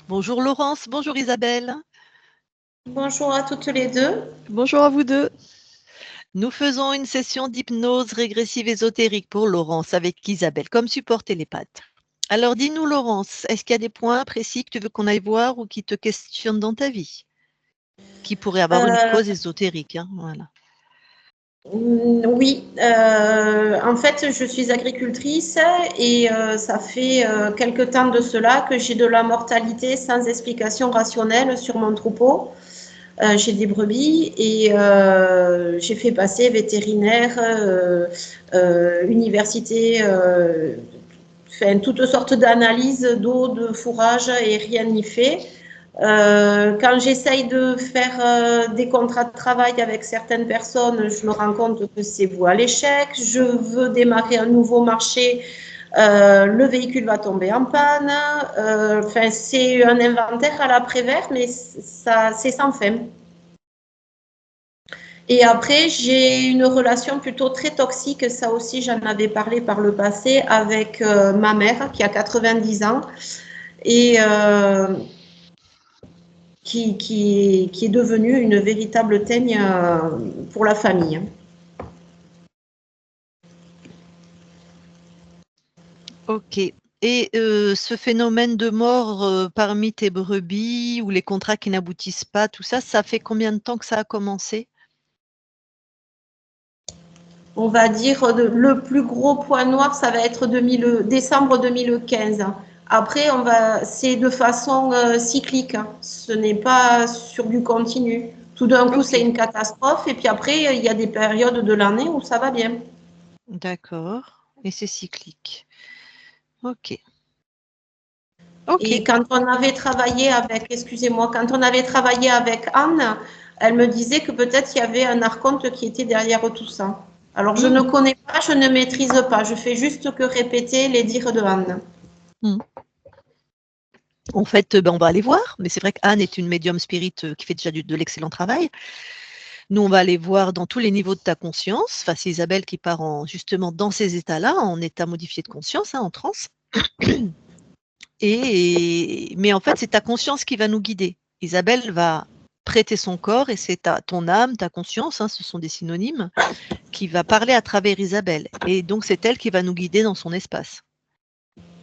Bonjour Laurence, bonjour Isabelle. Bonjour à toutes les deux. Bonjour à vous deux. Nous faisons une session d'hypnose régressive ésotérique pour Laurence avec Isabelle comme support télépathe. Alors dis-nous Laurence, est-ce qu'il y a des points précis que tu veux qu'on aille voir ou qui te questionnent dans ta vie? Qui pourraient avoir une cause ésotérique, hein, voilà. Oui, en fait, je suis agricultrice et ça fait quelque temps de cela que j'ai de la mortalité sans explication rationnelle sur mon troupeau. J'ai des brebis et j'ai fait passer vétérinaire, université, enfin, toutes sortes d'analyses d'eau, de fourrage et rien n'y fait. Quand j'essaye de faire des contrats de travail avec certaines personnes, je me rends compte que c'est voué à l'échec. Je veux démarrer un nouveau marché, le véhicule va tomber en panne. Enfin, c'est un inventaire à l'après-vert, mais ça, c'est sans fin. Et après, j'ai une relation plutôt très toxique, ça aussi j'en avais parlé par le passé, avec ma mère qui a 90 ans et qui est devenue une véritable teigne pour la famille. Ok. Et ce phénomène de mort parmi tes brebis ou les contrats qui n'aboutissent pas, tout ça, ça fait combien de temps que ça a commencé? On va dire le plus gros point noir, ça va être décembre 2015. Après, c'est de façon cyclique. Ce n'est pas sur du continu. Tout d'un coup, c'est Ok, une catastrophe. Et puis après, il y a des périodes de l'année où ça va bien. d'accord. Et c'est cyclique. Ok. Ok. Et quand on avait travaillé avec, excusez-moi, quand on avait travaillé avec Anne, elle me disait que peut-être il y avait un archonte qui était derrière tout ça. Alors je ne Mhm. connais pas, je ne maîtrise pas, je fais juste que répéter les dires de Anne. Mhm. En fait, on va aller voir, mais c'est vrai qu'Anne est une médium spirit qui fait déjà de l'excellent travail. Nous, on va aller voir dans tous les niveaux de ta conscience. Enfin, c'est Isabelle qui part justement dans ces états-là, en état modifié de conscience, hein, en transe. Mais en fait, c'est ta conscience qui va nous guider. Isabelle va prêter son corps et c'est ton âme, ta conscience, hein, ce sont des synonymes, qui va parler à travers Isabelle. Et donc, c'est elle qui va nous guider dans son espace.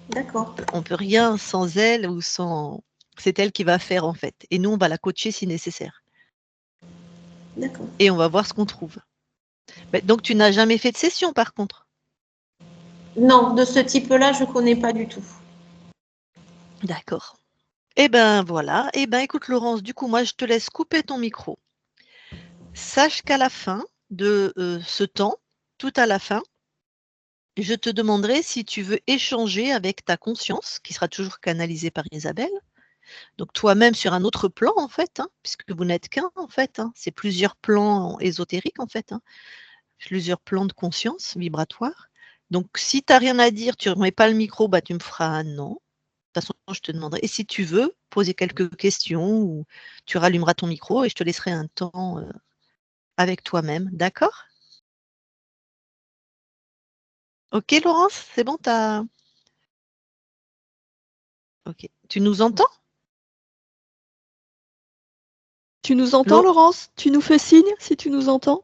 D'accord. On peut rien sans elle ou sans. C'est elle qui va faire en fait. Et nous, on va la coacher si nécessaire. D'accord. Et on va voir ce qu'on trouve. Donc, tu n'as jamais fait de session par contre? Non, de ce type-là, je ne connais pas du tout. D'accord. Eh ben voilà. Eh ben écoute Laurence, du coup, moi, je te laisse couper ton micro. Sache qu'à la fin de ce temps, tout à la fin, je te demanderai si tu veux échanger avec ta conscience, qui sera toujours canalisée par Isabelle. Donc toi-même sur un autre plan, en fait, hein, puisque vous n'êtes qu'un, en fait. Hein. C'est plusieurs plans ésotériques, en fait. Hein. Plusieurs plans de conscience vibratoire. Donc si tu n'as rien à dire, tu ne remets pas le micro, bah, tu me feras un non. De toute façon, je te demanderai. Et si tu veux poser quelques questions, ou tu rallumeras ton micro et je te laisserai un temps avec toi-même. D'accord? Ok, Laurence, c'est bon, t'as. Ok. Tu nous entends? Tu nous entends, Lo- Laurence? Tu nous fais signe si tu nous entends?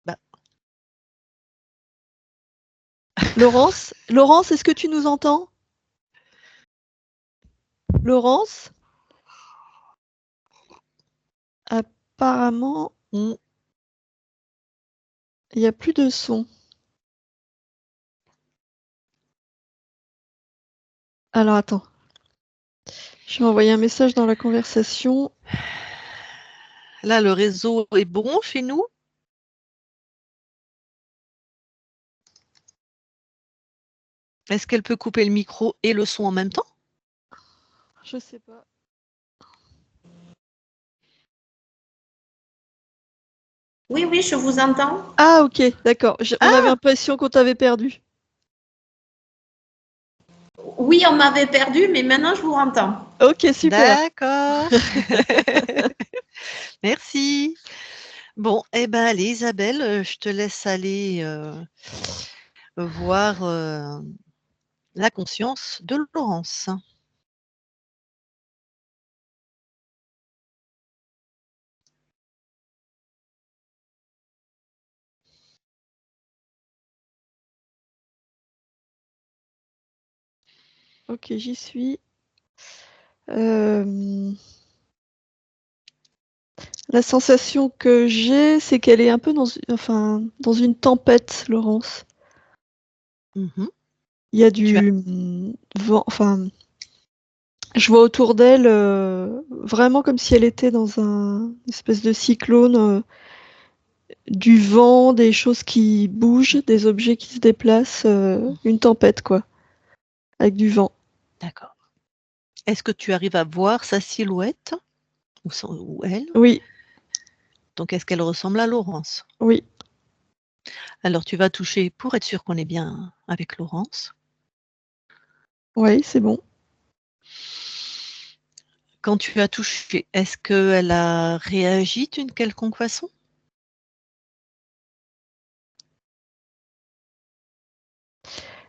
bah, Laurence? Laurence, est-ce que tu nous entends? Laurence? Apparemment, mm, il n'y a plus de son. Alors attends. Je vais envoyer un message dans la conversation. Là, le réseau est bon chez nous. Est-ce qu'elle peut couper le micro et le son en même temps? Je sais pas. Oui, oui, je vous entends. Ah ok, d'accord. On avait Ah, l'impression qu'on t'avait perdu. Oui, on m'avait perdu, mais maintenant je vous entends. Ok, super. d'accord. Merci. Bon, eh ben, allez, Isabelle, je te laisse aller voir la conscience de Laurence. Ok, j'y suis. La sensation que j'ai, c'est qu'elle est un peu dans une tempête, Laurence. Mhm. Il y a Tu as... du vent, je vois autour d'elle vraiment comme si elle était dans une espèce de cyclone, du vent, des choses qui bougent, des objets qui se déplacent, une tempête quoi, avec du vent. D'accord. Est-ce que tu arrives à voir sa silhouette ou elle? Oui, Donc, est-ce qu'elle ressemble à Laurence? oui, Alors, tu vas toucher pour être sûr qu'on est bien avec Laurence. oui, c'est bon. Quand tu as touché, est-ce qu'elle a réagi d'une quelconque façon?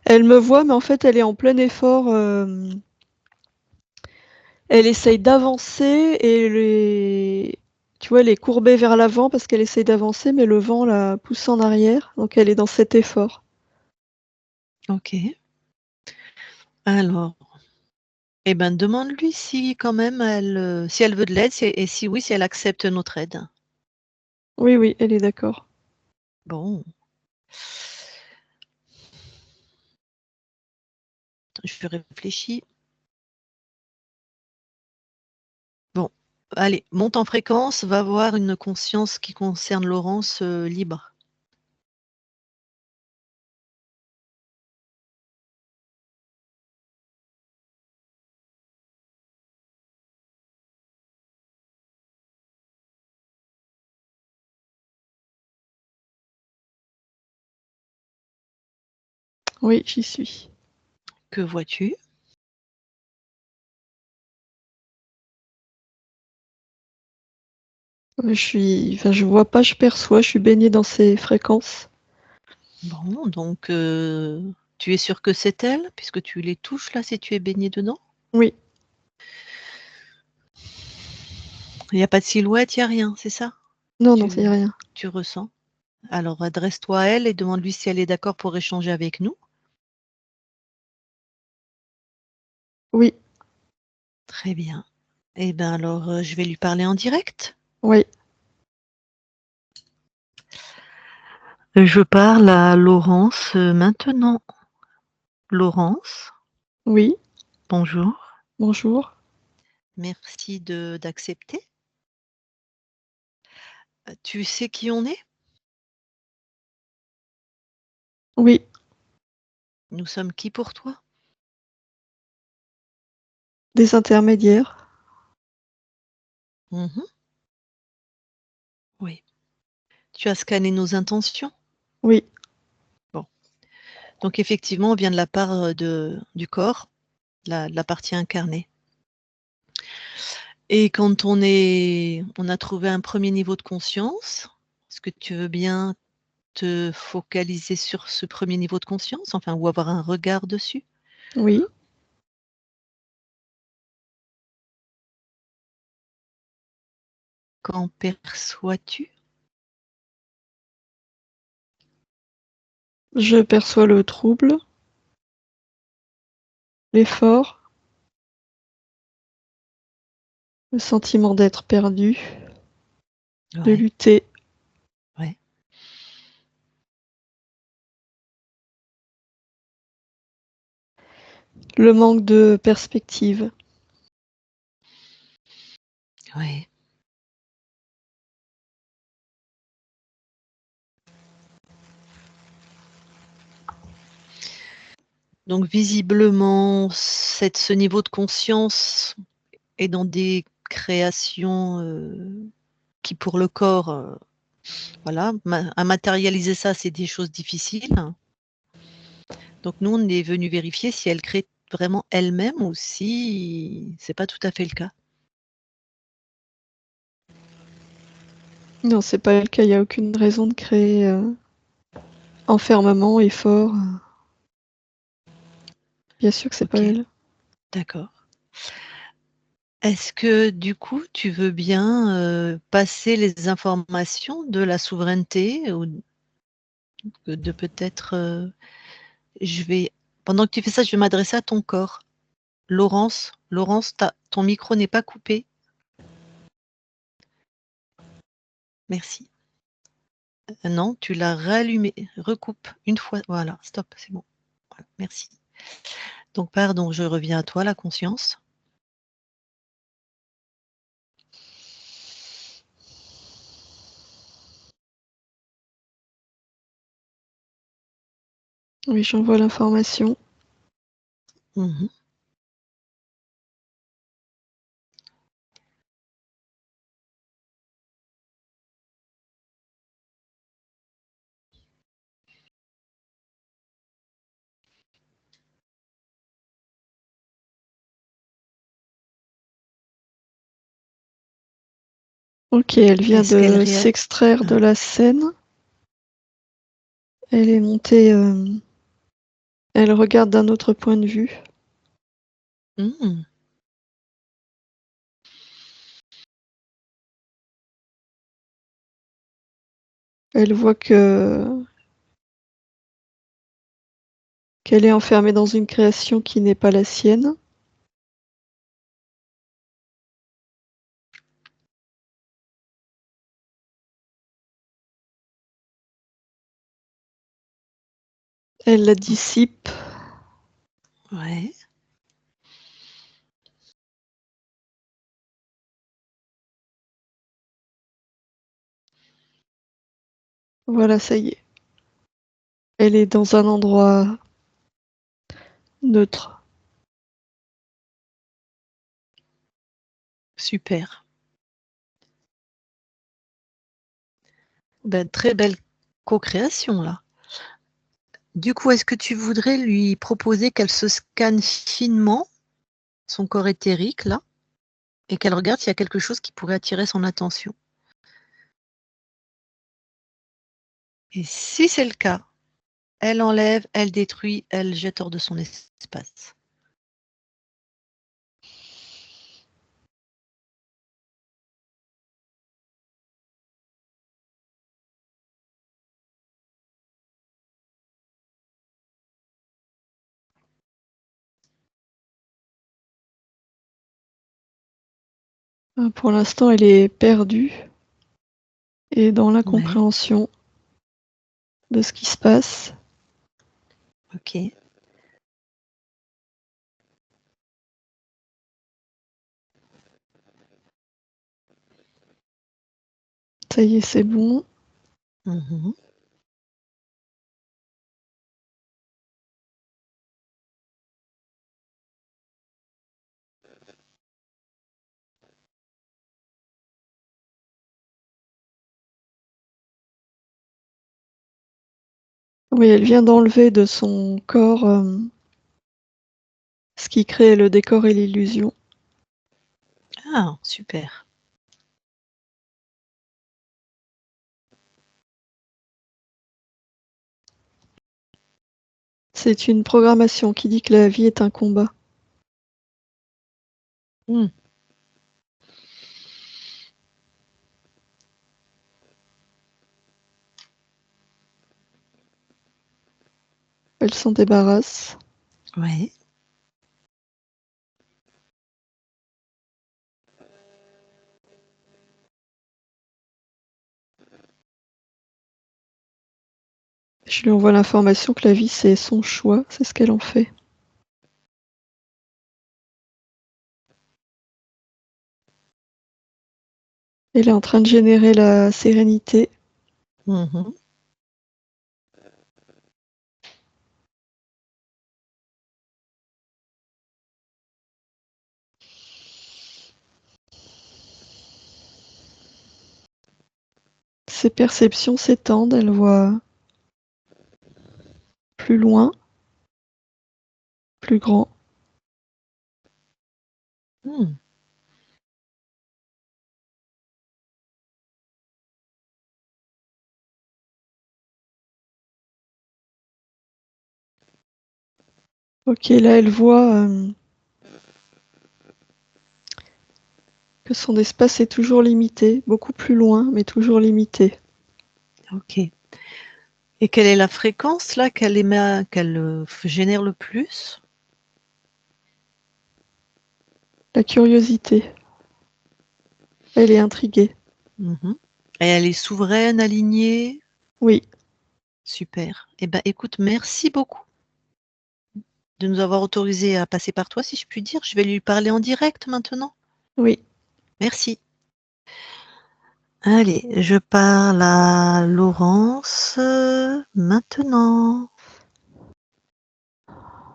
Elle me voit, mais en fait, elle est en plein effort. Elle essaye d'avancer et tu vois, elle est courbée vers l'avant parce qu'elle essaye d'avancer, mais le vent la pousse en arrière. Donc, elle est dans cet effort. Ok. Alors, eh ben, demande-lui si quand même si elle veut de l'aide et si oui, si elle accepte notre aide. Oui, oui, elle est d'accord. Bon, je réfléchis. Bon, allez, monte en fréquence, va voir une conscience qui concerne Laurence libre. Oui, j'y suis. Que vois-tu? Je vois pas, je perçois, je suis baignée dans ces fréquences. Bon, donc tu es sûr que c'est elle, puisque tu les touches là, si tu es baigné dedans? Oui, Il n'y a pas de silhouette, il n'y a rien, c'est ça? non, non, c'est Tu, rien. tu ressens? Alors adresse-toi à elle et demande-lui si elle est d'accord pour échanger avec nous. Oui, Très bien. Eh bien alors, je vais lui parler en direct. oui, Je parle à Laurence maintenant. Laurence, oui, bonjour. bonjour. Merci d'accepter. Tu sais qui on est? Oui, Nous sommes qui pour toi? des intermédiaires. Mhm. Oui. Tu as scanné nos intentions? Oui, Bon. Donc effectivement, on vient de la part du corps, la partie incarnée. Et quand on a trouvé un premier niveau de conscience, est-ce que tu veux bien te focaliser sur ce premier niveau de conscience, enfin, ou avoir un regard dessus? oui. Qu'en perçois-tu? Je perçois le trouble, l'effort, le sentiment d'être perdu, de Ouais, lutter. ouais, Le manque de perspective. ouais. Donc visiblement, ce niveau de conscience est dans des créations qui pour le corps, voilà, à matérialiser ça, c'est des choses difficiles. Donc nous, on est venu vérifier si elle crée vraiment elle-même ou si c'est pas tout à fait le cas. Non, c'est pas le cas, il n'y a aucune raison de créer enfermement, effort. bien sûr que c'est pas Ok. elle. D'accord. Est-ce que du coup, tu veux bien passer les informations de la souveraineté ou de peut-être je vais pendant que tu fais ça, je vais m'adresser à ton corps. Laurence, ton micro n'est pas coupé. Merci. Non, tu l'as rallumé. Recoupe une fois. Voilà, stop, c'est bon. Voilà, merci. Donc pardon, je reviens à toi, la conscience. Oui, j'envoie l'information. Mmh. Ok, elle vient Est-ce qu'elle de s'extraire de ah. la scène. Elle est montée. Elle regarde d'un autre point de vue. Mmh. Elle voit qu'elle est enfermée dans une création qui n'est pas la sienne. Elle la dissipe. Ouais. Voilà, ça y est. Elle est dans un endroit neutre. Super. Ben, très belle co-création là. Du coup, est-ce que tu voudrais lui proposer qu'elle se scanne finement, son corps éthérique là, et qu'elle regarde s'il y a quelque chose qui pourrait attirer son attention? Et si c'est le cas, elle enlève, elle détruit, elle jette hors de son espace. Pour l'instant, elle est perdue et dans Ouais, l'incompréhension de ce qui se passe. OK. Ça y est, c'est bon. Mmh. Oui, elle vient d'enlever de son corps ce qui crée le décor et l'illusion. Ah, super. C'est une programmation qui dit que la vie est un combat. Mmh. Elle s'en débarrasse. Ouais. Je lui envoie l'information que la vie, c'est son choix, c'est ce qu'elle en fait. Elle est en train de générer la sérénité. Mmh. Ses perceptions s'étendent, elle voit plus loin, plus grand. Mmh. Ok, là, elle voit que son espace est toujours limité, beaucoup plus loin, mais toujours limité. Ok. Et quelle est la fréquence là qu'elle génère le plus? La curiosité. Elle est intriguée. Mhm. Et elle est souveraine, alignée? Oui, Super. Eh ben, écoute, merci beaucoup de nous avoir autorisé à passer par toi, si je puis dire. Je vais lui parler en direct maintenant. oui, Merci. Allez, je parle à Laurence maintenant.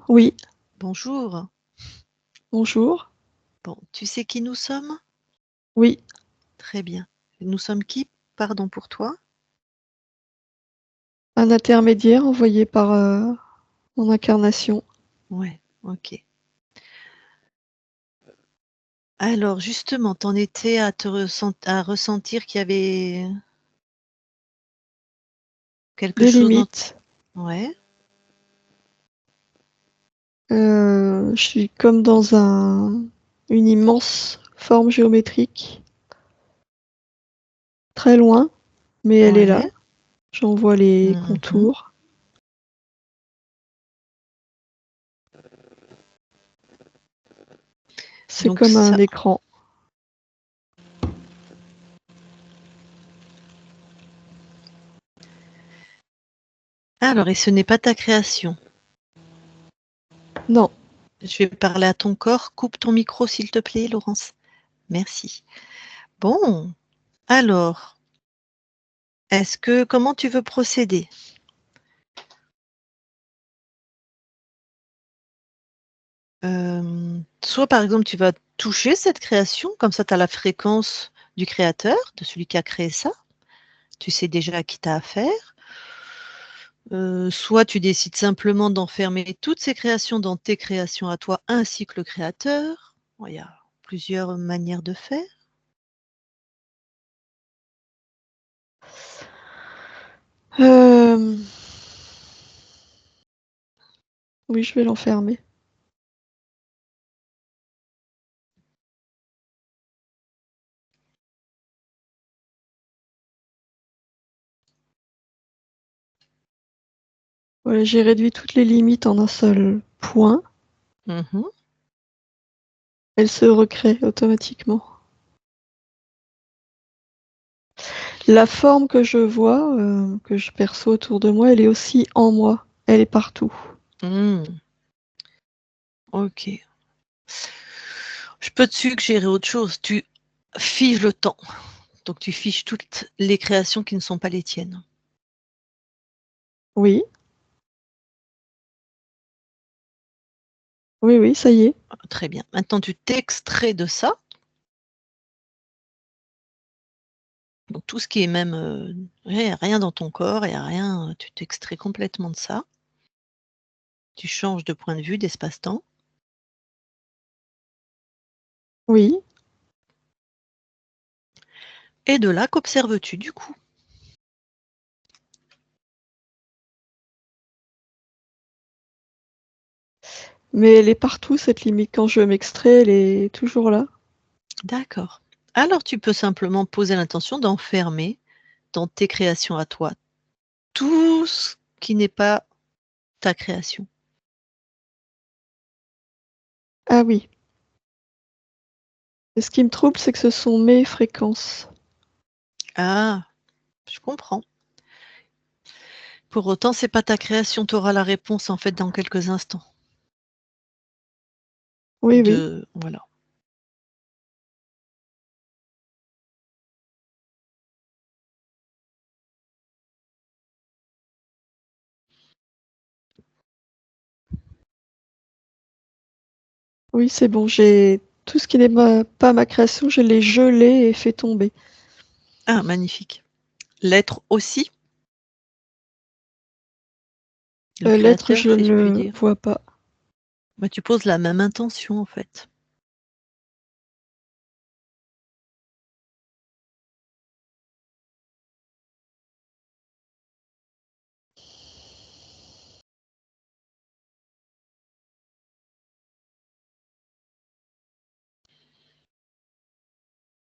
oui. Bonjour. Bonjour. Bon, tu sais qui nous sommes? Oui, Très bien. Nous sommes qui, pardon, pour toi? un intermédiaire envoyé par mon incarnation. Ouais, ok. Alors justement, t'en étais à ressentir qu'il y avait quelque Des chose dans... limites. Ouais, Je suis comme dans une immense forme géométrique, très loin, mais elle est là. ouais. J'en vois les Mhm. contours. C'est Donc comme un ça... écran. Alors, et ce n'est pas ta création. Non, Je vais parler à ton corps. Coupe ton micro, s'il te plaît, Laurence. Merci. Bon, alors, comment tu veux procéder? Soit par exemple, tu vas toucher cette création, comme ça tu as la fréquence du créateur, de celui qui a créé ça. Tu sais déjà à qui tu as affaire. Soit tu décides simplement d'enfermer toutes ces créations dans tes créations à toi, ainsi que le créateur. Bon, il y a plusieurs manières de faire. euh, oui, je vais l'enfermer. Voilà, j'ai réduit toutes les limites en un seul point. Mmh. Elle se recrée automatiquement. La forme que je vois, que je perçois autour de moi, elle est aussi en moi. Elle est partout. Mmh. OK. Je peux te suggérer autre chose. Tu figes le temps. Donc tu fiches toutes les créations qui ne sont pas les tiennes. Oui, oui, oui, ça y est. Très bien. Maintenant tu t'extrais de ça. Donc tout ce qui est même, ouais, rien dans ton corps, il y a rien, tu t'extrais complètement de ça. Tu changes de point de vue, d'espace-temps. Oui. Et de là, qu'observes-tu du coup? Mais elle est partout, cette limite. Quand je m'extrais, elle est toujours là. D'accord. Alors tu peux simplement poser l'intention d'enfermer dans tes créations à toi, tout ce qui n'est pas ta création. Ah oui. Et ce qui me trouble, c'est que ce sont mes fréquences. Ah, je comprends. Pour autant, c'est pas ta création, tu auras la réponse en fait dans quelques instants. Oui, oui. Voilà. Oui, c'est bon. J'ai tout ce qui n'est pas ma création, je l'ai gelé et fait tomber. Ah, magnifique. L'être aussi, le L'être, créateur, je si je ne puis le dire. vois pas. Bah, tu poses la même intention en fait.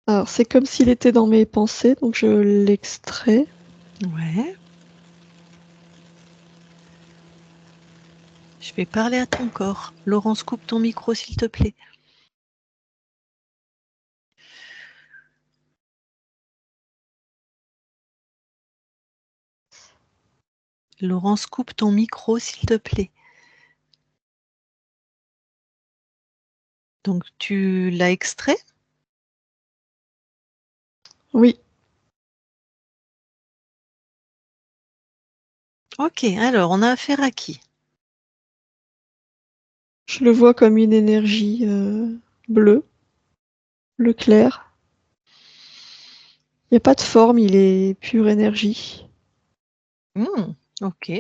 Alors, c'est comme s'il était dans mes pensées, donc je l'extrais. Ouais. Je vais parler à ton corps. Laurence, coupe ton micro, s'il te plaît. Laurence, coupe ton micro, s'il te plaît. Donc, tu l'as extrait? Oui, Ok, alors, on a affaire à qui? je le vois comme une énergie bleue, bleu clair. Il n'y a pas de forme, il est pure énergie. Ok.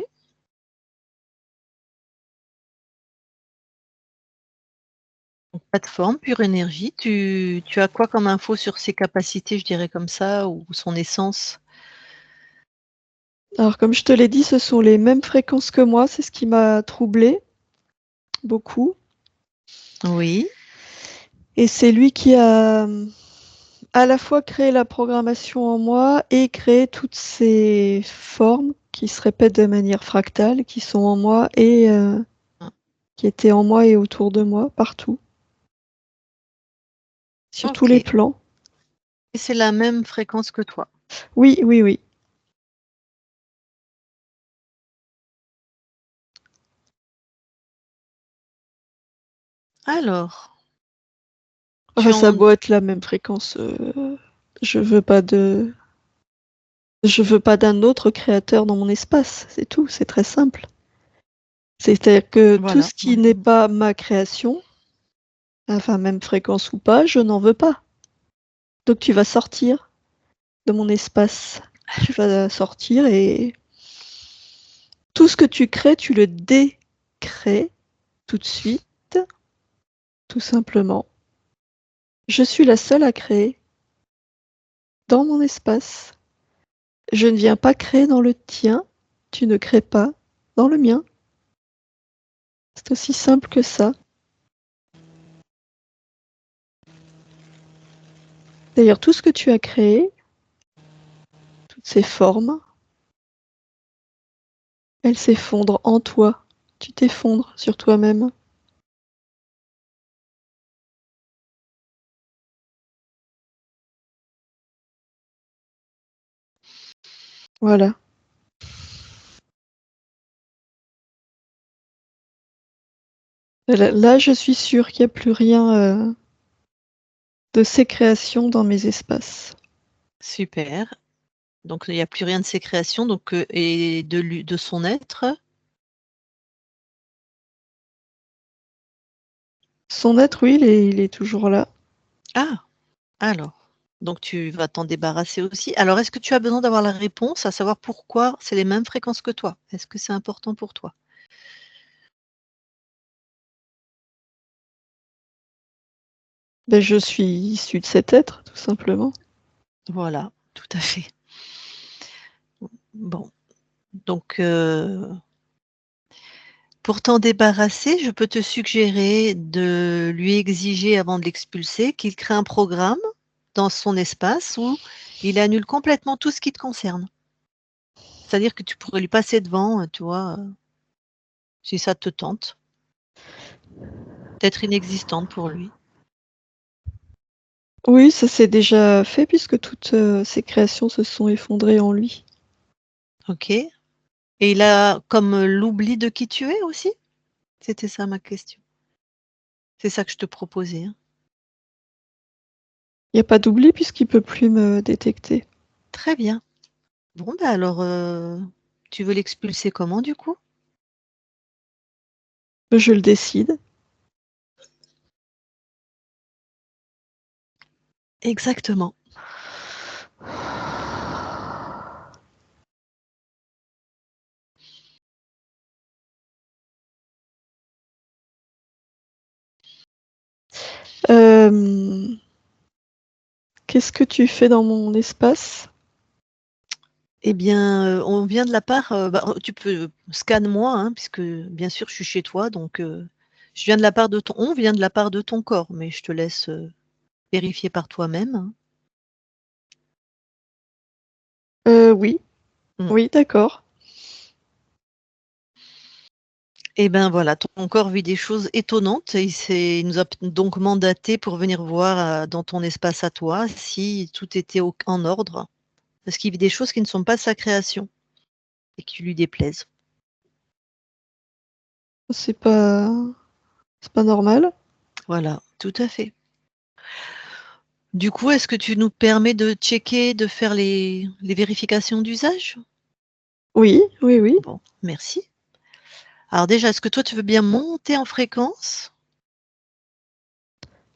Pas de forme, pure énergie. Tu as quoi comme info sur ses capacités, je dirais comme ça, ou son essence? Alors, comme je te l'ai dit, ce sont les mêmes fréquences que moi, c'est ce qui m'a troublée beaucoup. Oui. Et c'est lui qui a à la fois créé la programmation en moi et créé toutes ces formes qui se répètent de manière fractale, qui sont en moi et qui étaient en moi et autour de moi, partout, sur tous Ok. les Et plans. c'est la même fréquence que toi. Oui, oui, oui. Alors, tu Enfin, ça a en... beau être la même fréquence, je veux pas je veux pas d'un autre créateur dans mon espace, c'est tout, c'est très simple. C'est-à-dire que tout Voilà. ce qui n'est pas ma création, enfin même fréquence ou pas, je n'en veux pas. Donc tu vas sortir de mon espace. Tu vas sortir et tout ce que tu crées, tu le décrées tout de suite, tout simplement. Je suis la seule à créer dans mon espace. Je ne viens pas créer dans le tien, tu ne crées pas dans le mien. C'est aussi simple que ça. D'ailleurs, tout ce que tu as créé, toutes ces formes, elles s'effondrent en toi. Tu t'effondres sur toi-même. Voilà. Là, je suis sûre qu'il n'y a plus rien de ces créations dans mes espaces. Super. Donc, il n'y a plus rien de ses créations, donc, et de son être? Son être, oui, il est toujours là. Ah! Alors, donc tu vas t'en débarrasser aussi. Alors, est-ce que tu as besoin d'avoir la réponse, à savoir pourquoi c'est les mêmes fréquences que toi? Est-ce que c'est important pour toi? Ben, je suis issue de cet être, tout simplement. Voilà, tout à fait. Bon, donc, pour t'en débarrasser, je peux te suggérer de lui exiger, avant de l'expulser, qu'il crée un programme dans son espace où il annule complètement tout ce qui te concerne. C'est-à-dire que tu pourrais lui passer devant, tu vois, si ça te tente. D'être inexistante pour lui. Oui, ça s'est déjà fait puisque toutes ces créations se sont effondrées en lui. OK. Et il a comme l'oubli de qui tu es aussi? C'était ça ma question. C'est ça que je te proposais, hein. Il n'y a pas d'oubli puisqu'il peut plus me détecter. Très bien. Bon, bah, alors, tu veux l'expulser comment du coup? Je le décide. Exactement. Euh, Qu'est-ce que tu fais dans mon espace? Eh bien, on vient de la part, tu peux scanne-moi, hein, puisque bien sûr je suis chez toi, donc, je viens de la part de ton on vient de la part de ton corps, mais je te laisse, vérifier par toi-même, hein. Oui. Mm. Oui, d'accord. Et ben voilà, ton corps vit des choses étonnantes. Il nous a donc mandaté pour venir voir dans ton espace à toi si tout était en ordre. Parce qu'il vit des choses qui ne sont pas de sa création et qui lui déplaisent. C'est pas normal. Voilà, tout à fait. Du coup, est-ce que tu nous permets de checker, de faire les vérifications d'usage? Oui, oui, oui. Bon, merci. Alors déjà, est-ce que toi, tu veux bien monter en fréquence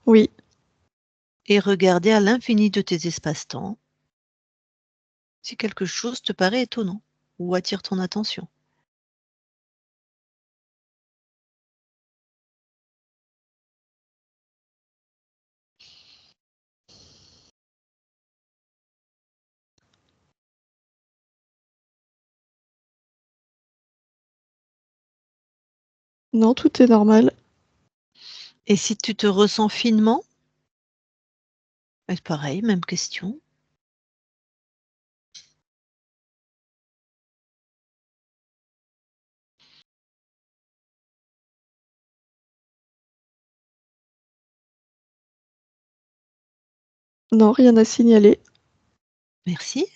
Oui. et regarder à l'infini de tes espaces-temps si quelque chose te paraît étonnant ou attire ton attention? Non, tout est normal. Et si tu te ressens finement? Pareil, même question. Non, rien à signaler. Merci.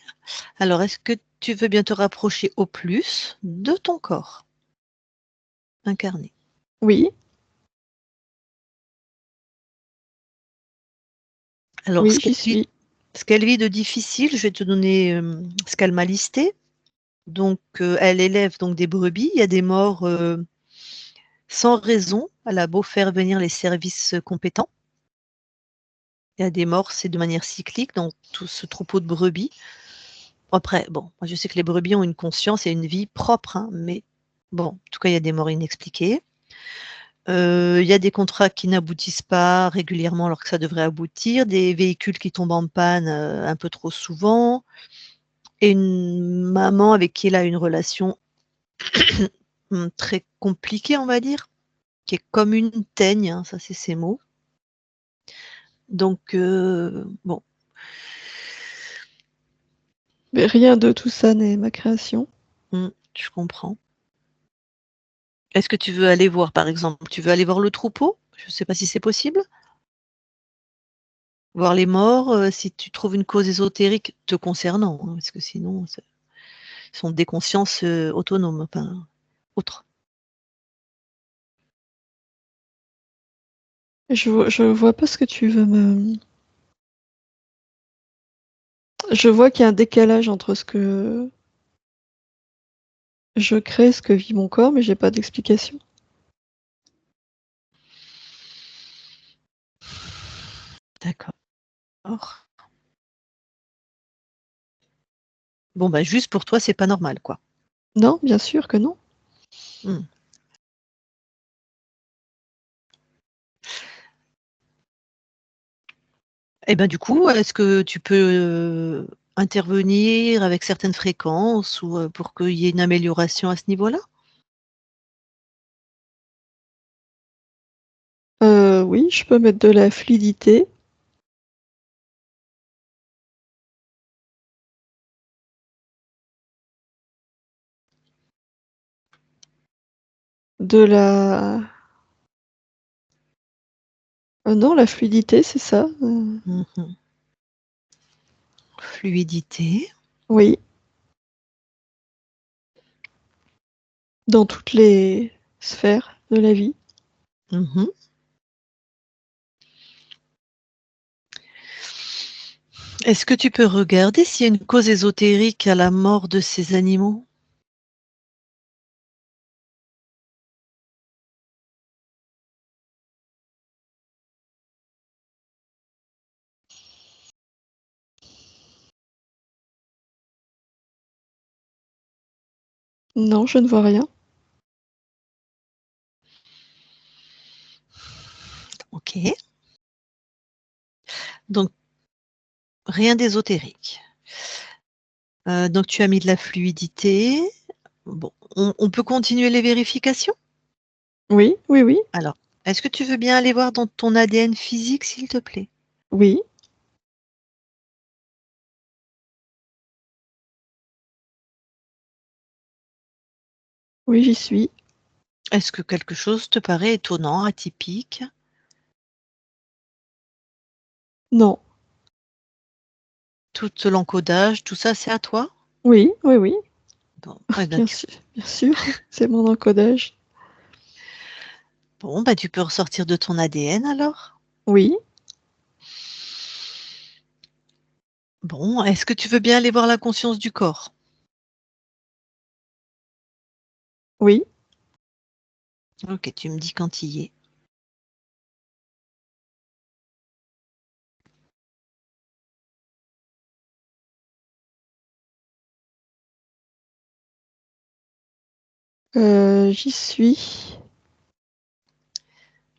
Alors, est-ce que tu veux bien te rapprocher au plus de ton corps incarné? Oui, Alors, oui, j'y suis. ce qu'elle vit de difficile, je vais te donner ce qu'elle m'a listé. Donc, elle élève donc des brebis. Il y a des morts sans raison. Elle a beau faire venir les services compétents. Il y a des morts, c'est de manière cyclique dans tout ce troupeau de brebis. Après, bon, moi je sais que les brebis ont une conscience et une vie propre, hein, mais bon, en tout cas, il y a des morts inexpliquées. Il y a des contrats qui n'aboutissent pas régulièrement alors que ça devrait aboutir, des véhicules qui tombent en panne un peu trop souvent, et une maman avec qui elle a une relation très compliquée, on va dire, qui est comme une teigne, hein, ça c'est ses mots. Donc, bon, Mais rien de tout ça n'est ma création. je comprends. Est-ce que tu veux aller voir, par exemple, tu veux aller voir le troupeau? Je ne sais pas si c'est possible? Voir les morts, si tu trouves une cause ésotérique te concernant, hein, parce que sinon, ce sont des consciences, autonomes, enfin, autres. Je vois pas ce que tu veux me. Je vois qu'il y a un décalage entre ce que je crée et ce que vit mon corps, mais j'ai pas d'explication. D'accord. Bon, bah, juste pour toi, c'est pas normal, quoi. Non, bien sûr que non. Mmh. Et ben, du coup, est-ce que tu peux, intervenir avec certaines fréquences ou, pour qu'il y ait une amélioration à ce niveau-là? Oui, je peux mettre de la fluidité, de la non, la fluidité, c'est ça, Mmh. Fluidité. oui, dans toutes les sphères de la vie. Mmh. Est-ce que tu peux regarder s'il y a une cause ésotérique à la mort de ces animaux? Non, je ne vois rien. OK. Donc rien d'ésotérique. Donc tu as mis de la fluidité. Bon, on peut continuer les vérifications? Oui, oui, oui, Alors, est-ce que tu veux bien aller voir dans ton ADN physique, s'il te plaît? oui, Oui, j'y suis. Est-ce que quelque chose te paraît étonnant, atypique? Non. Tout l'encodage, tout ça, c'est à toi? Oui, oui, oui, Bon, eh ben, bien sûr, c'est mon encodage. tu peux ressortir de ton ADN alors? Oui, Bon, est-ce que tu veux bien aller voir la conscience du corps? oui. OK, tu me dis quand tu y es. J'y suis.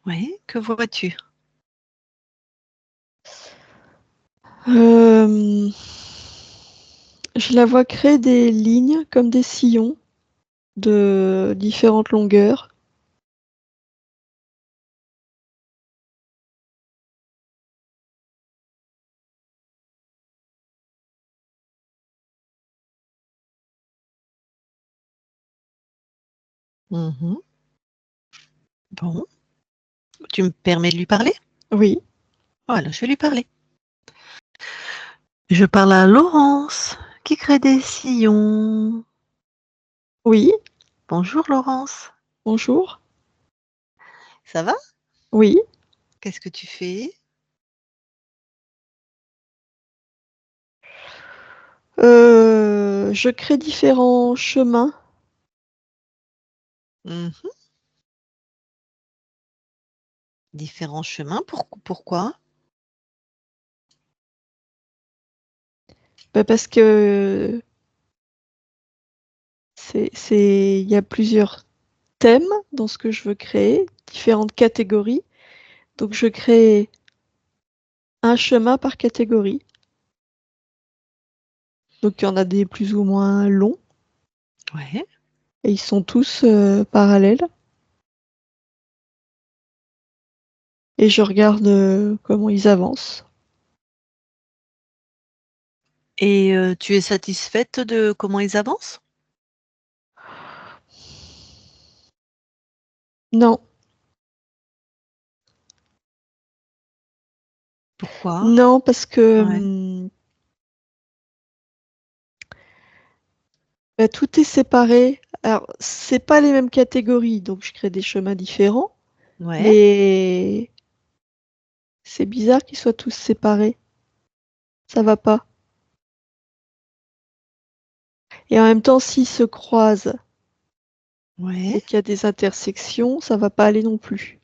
Oui, que vois-tu? Je la vois créer des lignes comme des sillons de différentes longueurs. Mmh. Bon, tu me permets de lui parler? Oui, Voilà, je vais lui parler. Je parle à Laurence, qui crée des sillons. oui, Bonjour Laurence, bonjour. ça va? Oui, Qu'est-ce que tu fais? je crée différents chemins. Mmh. Différents chemins, pourquoi? Parce que il y a plusieurs thèmes dans ce que je veux créer, différentes catégories. Donc je crée un chemin par catégorie. Donc il y en a des plus ou moins longs Ouais. et ils sont tous parallèles. Et je regarde comment ils avancent. Et tu es satisfaite de comment ils avancent? Non, Pourquoi? non, parce que Ouais, tout est séparé. Alors, c'est pas les mêmes catégories, donc je crée des chemins différents, ouais, mais c'est bizarre qu'ils soient tous séparés. Ça va pas. Et en même temps, s'ils se croisent ouais. et qu'il y a des intersections, ça va pas aller non plus.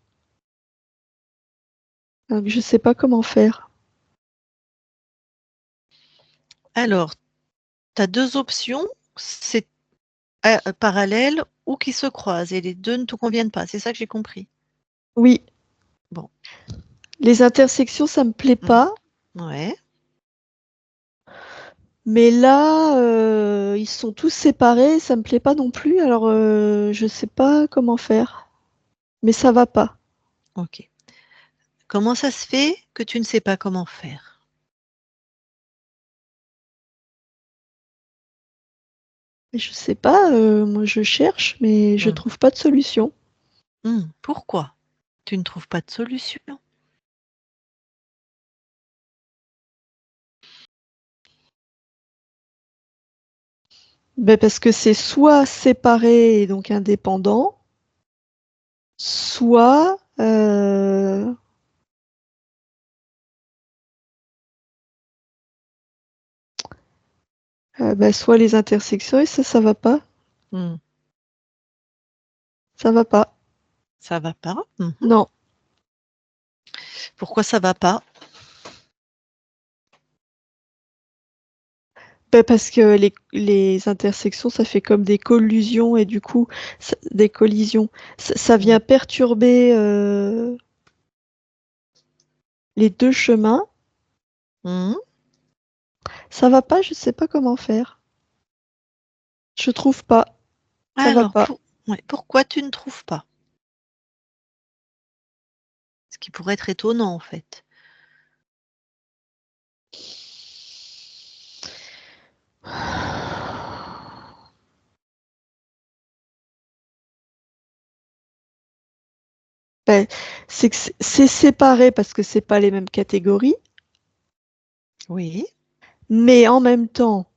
Donc je sais pas comment faire. Alors, tu as 2 options, c'est parallèles ou qui se croisent et les 2 ne te conviennent pas, c'est ça que j'ai compris? Oui, Bon, les intersections, ça me plaît mmh, pas, ouais, mais là, ils sont tous séparés, ça me plaît pas non plus, alors je sais pas comment faire. Mais ça va pas. OK. Comment ça se fait que tu ne sais pas comment faire? Mais je sais pas, moi je cherche, mais je Mmh. trouve pas de solution. Pourquoi tu ne trouves pas de solution? Parce que c'est soit séparé et donc indépendant, soit, soit les intersections et ça va pas, Mmh. ça va pas. Ça va pas? Non, Pourquoi ça va pas? parce que les intersections, ça fait comme des collusions et du coup, des collisions. Ça Mmh. vient perturber les deux chemins. Mmh. Ça va pas, je sais pas comment faire. Je trouve pas, ça va Alors pas. ouais, pourquoi tu ne trouves pas? Ce qui pourrait être étonnant, en fait. Ben, c'est que c'est séparé parce que c'est pas les mêmes catégories, Oui, mais en même temps,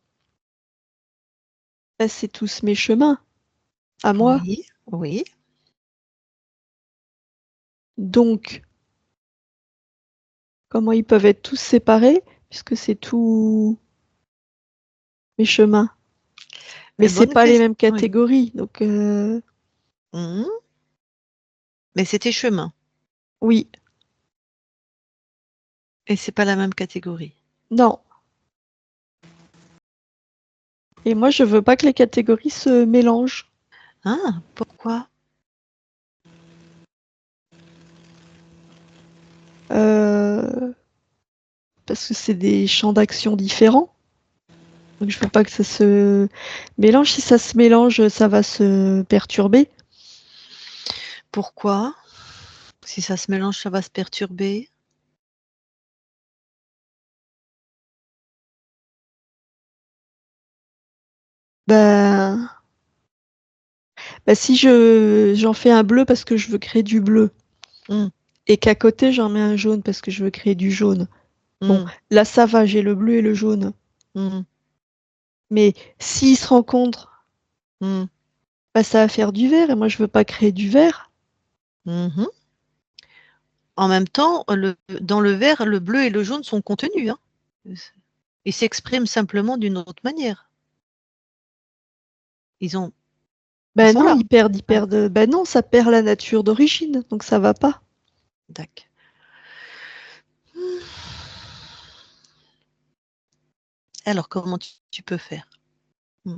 ben, c'est tous mes chemins à moi. oui, oui. Donc, comment ils peuvent être tous séparés puisque c'est tous mes chemins. Mais c'est Bonne pas les question. mêmes Oui. catégories. Donc, Mhm. Mais c'est tes chemins. oui, Et c'est pas la même catégorie. non. Et moi, je veux pas que les catégories se mélangent. Ah, pourquoi? Euh, parce que c'est des champs d'action différents. Donc, je veux pas que ça se mélange. Si ça se mélange, ça va se perturber. Pourquoi? Si ça se mélange, ça va se perturber. Ben, si j'en fais un bleu parce que je veux créer du bleu Hmm, et qu'à côté j'en mets un jaune parce que je veux créer du jaune. Bon, hmm, là ça va, j'ai le bleu et le jaune. hmm, Mais s'ils se rencontrent, hmm, bah, ça va faire du vert et moi je veux pas créer du vert. mhm. En même temps, dans le vert, le bleu et le jaune sont contenus, hein. Ils s'expriment simplement d'une autre manière. Ils ont, ils Ben sont non, là. ils Ah, perdent. Ben non, ça perd la nature d'origine, donc ça va pas. d'accord. Alors, comment tu peux faire? Hmm.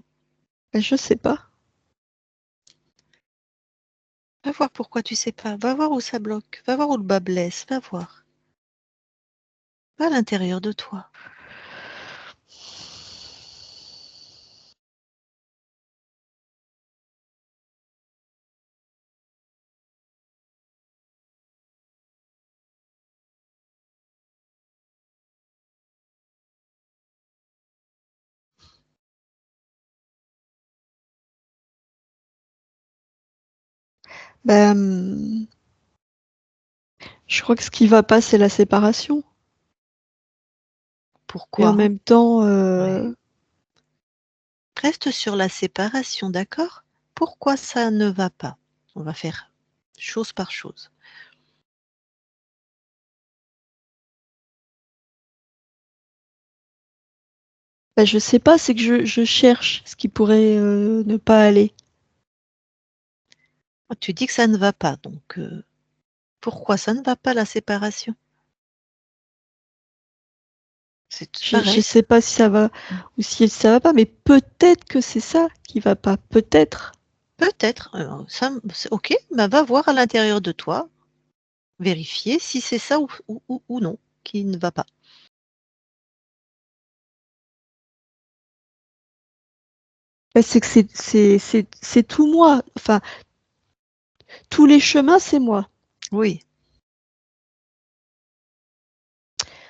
Ben, je sais pas. Va voir pourquoi tu sais pas. Va voir où ça bloque. Va voir où le bas blesse. Va voir. Va à l'intérieur de toi. Ben, je crois que ce qui va pas, c'est la séparation. Mais en Pourquoi? même temps, Ouais. Reste sur la séparation, d'accord? Pourquoi ça ne va pas? On va faire chose par chose. ben, je sais pas, c'est que je cherche ce qui pourrait ne pas aller. Tu dis que ça ne va pas, donc pourquoi ça ne va pas la séparation? C'est Je pareil. sais pas si ça va ou si ça va pas, mais peut-être que c'est ça qui va pas. Peut-être. Peut-être, ça, c'est OK, bah, va voir à l'intérieur de toi, vérifier si c'est ça ou non qui ne va pas. Ben, c'est que c'est tout moi. Enfin, tous les chemins, c'est moi. Oui,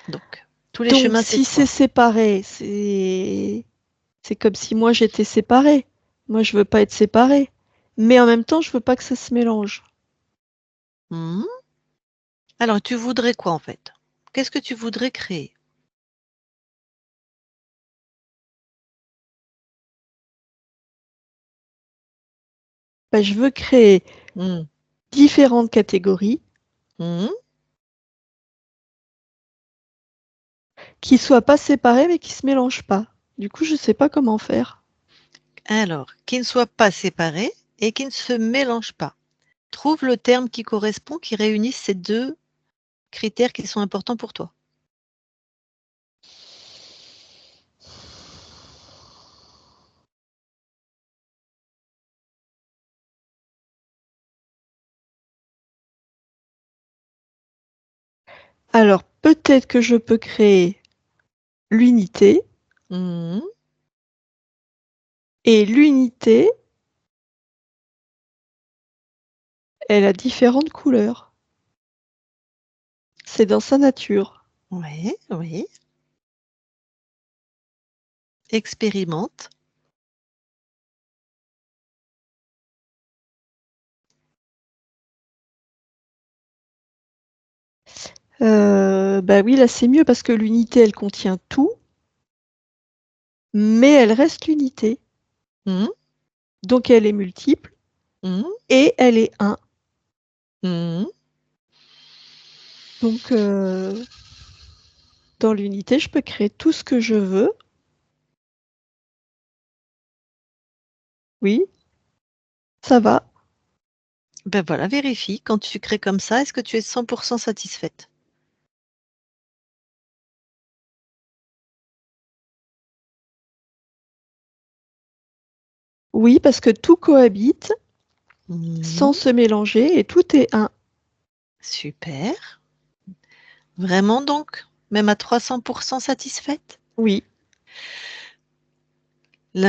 donc tous les Donc, chemins, c'est si c'est toi. séparé, c'est comme si moi j'étais séparée. Moi, je veux pas être séparée. Mais en même temps, je veux pas que ça se mélange. Mmh. Alors tu voudrais quoi, en fait? Qu'est-ce que tu voudrais créer? Ben, je veux créer Mmh. différentes catégories Mmh. qui soient pas séparées mais qui se mélangent pas. Du coup, je sais pas comment faire. Alors, qui ne soient pas séparés et qui ne se mélangent pas. Trouve le terme qui correspond, qui réunisse ces 2 critères qui sont importants pour toi. Alors, peut-être que je peux créer l'unité, Mmh. et l'unité, elle a différentes couleurs. C'est dans sa nature. Oui, oui. Expérimente. Bah oui, là c'est mieux parce que l'unité elle contient tout, mais elle reste l'unité. Mmh. Donc elle est multiple Mmh. et elle est 1. Mmh. Donc dans l'unité, je peux créer tout ce que je veux. Oui, ça va. Ben voilà, vérifie. Quand tu crées comme ça, est-ce que tu es 100% satisfaite? Oui, parce que tout cohabite sans Mmh. se mélanger et tout est 1. Super. Vraiment donc? Même à 300% satisfaite? Oui, oui.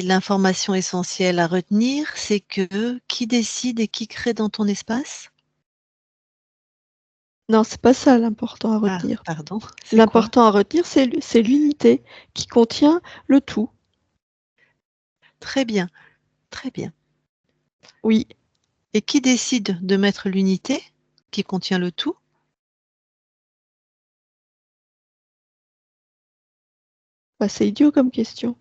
L'information essentielle à retenir, c'est que qui décide et qui crée dans ton espace? Non, c'est pas ça l'important à Ah, retenir. pardon, c'est quoi? L'important à retenir, c'est l'unité qui contient le tout. Très bien, très bien. Oui, Et qui décide de mettre l'unité qui contient le tout? bah, c'est idiot comme question.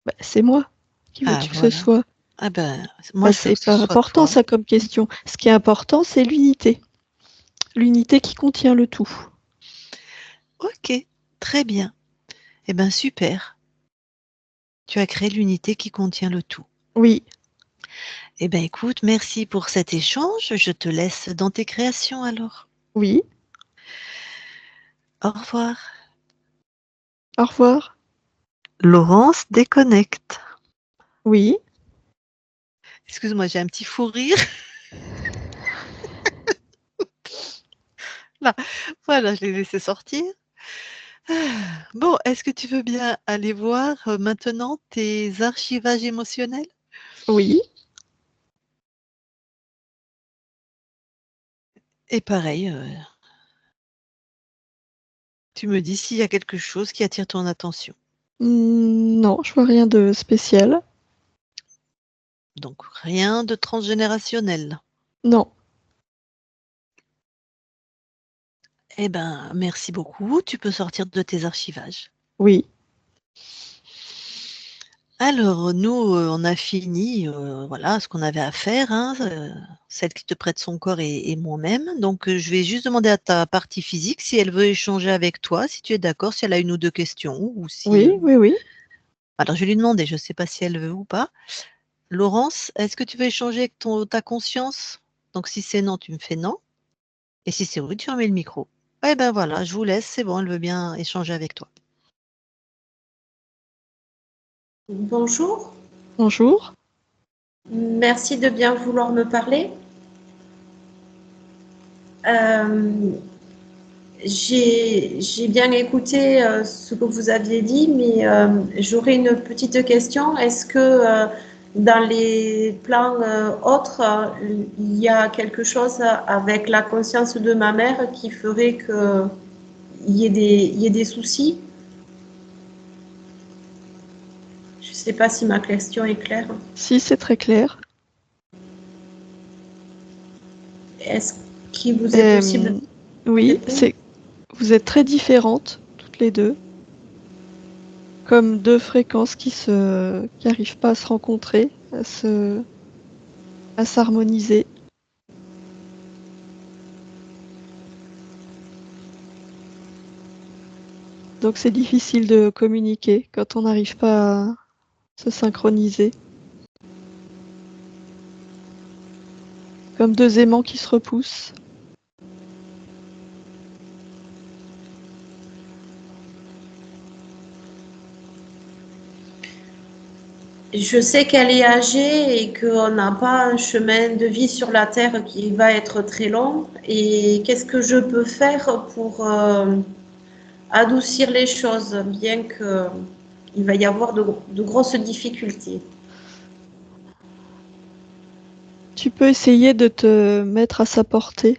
Bah, c'est moi. Qui Ah veux-tu que ce voilà. soit? Ah ben, moi Bah, je veux c'est que ce pas soit important toi. ça comme question. Ce qui est important, c'est l'unité. L'unité qui contient le tout. OK, très bien. Eh ben super. Tu as créé l'unité qui contient le tout. Oui, Eh ben écoute, merci pour cet échange. Je te laisse dans tes créations alors. oui. Au revoir. Au revoir. Laurence déconnecte. Oui. Excuse-moi, j'ai un petit fou rire. Là, voilà, je l'ai laissé sortir. Bon, est-ce que tu veux bien aller voir, maintenant tes archivages émotionnels? Oui. Et pareil, tu me dis s'il y a quelque chose qui attire ton attention. Non, je vois rien de spécial. Donc rien de transgénérationnel. Non. Eh ben, merci beaucoup, tu peux sortir de tes archivages. Oui. Alors nous, on a fini, voilà, ce qu'on avait à faire, hein, celle qui te prête son corps et moi-même. Donc, je vais juste demander à ta partie physique si elle veut échanger avec toi, si tu es d'accord, si elle a 1 ou 2 questions ou si, Oui, oui, oui. alors je vais lui demander, je ne sais pas si elle veut ou pas. Laurence, est-ce que tu veux échanger avec ta conscience? Donc si c'est non, tu me fais non et si c'est oui, tu remets le micro. Eh ben voilà, je vous laisse, c'est bon, elle veut bien échanger avec toi. Bonjour, Bonjour. merci de bien vouloir me parler. Euh, j'ai bien écouté ce que vous aviez dit, mais j'aurais une petite question. Est-ce que dans les plans autres, il y a quelque chose avec la conscience de ma mère qui ferait qu'il y ait des soucis? Je ne sais pas si ma question est claire. Si, c'est très clair. Est-ce qu'il vous est possible Euh, de oui, répondre? vous êtes très différentes, toutes les deux, comme deux fréquences qui n'arrivent pas à se rencontrer, à s'harmoniser. Donc c'est difficile de communiquer quand on n'arrive pas à se synchroniser. Comme deux aimants qui se repoussent. Je sais qu'elle est âgée et qu'on n'a pas un chemin de vie sur la Terre qui va être très long. Et qu'est-ce que je peux faire pour adoucir les choses, bien qu'il va y avoir de grosses difficultés? Tu peux essayer de te mettre à sa portée.